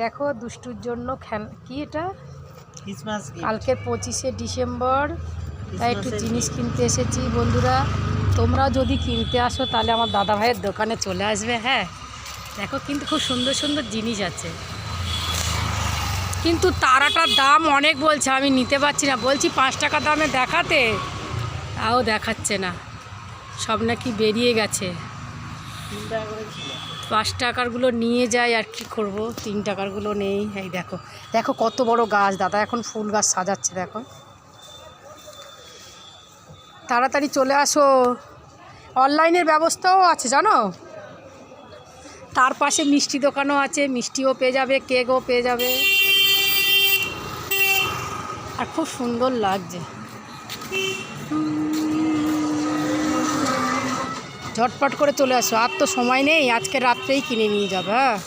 দেখো দুষ্টুর জন্য কি এটা ক্রিসমাস কালকে 25শে ডিসেম্বর, তাই একটু জিনিস কিনতে এসেছি বন্ধুরা। তোমরা যদি কিনতে আসো তাহলে আমার দাদা ভাইয়ের দোকানে চলে আসবে। হ্যাঁ দেখো কিন্তু খুব সুন্দর সুন্দর জিনিস আছে, কিন্তু তারাটার দাম অনেক বলছে, আমি নিতে পারছি না। বলছি 5 টাকা দামে দেখাতে, তাও দেখাচ্ছে না, সব নাকি বেরিয়ে গেছে। 5 টাকারগুলো নিয়ে যাই আর কি করব, 3 টাকারগুলো নেই। এই দেখো দেখো কত বড় গাছ, দাদা এখন ফুল গাছ সাজাচ্ছে। দেখো তাড়াতাড়ি চলে আসো, অনলাইনের ব্যবস্থাও আছে জানো। তার পাশে মিষ্টি দোকানও আছে, মিষ্টিও পেয়ে যাবে, কেকও পেয়ে যাবে, আর খুব সুন্দর লাগছে। ঝটপট করে চলে আসো, আর তো সময় নেই, আজকে রাত্রেই কিনে নিয়ে যাবে। হ্যাঁ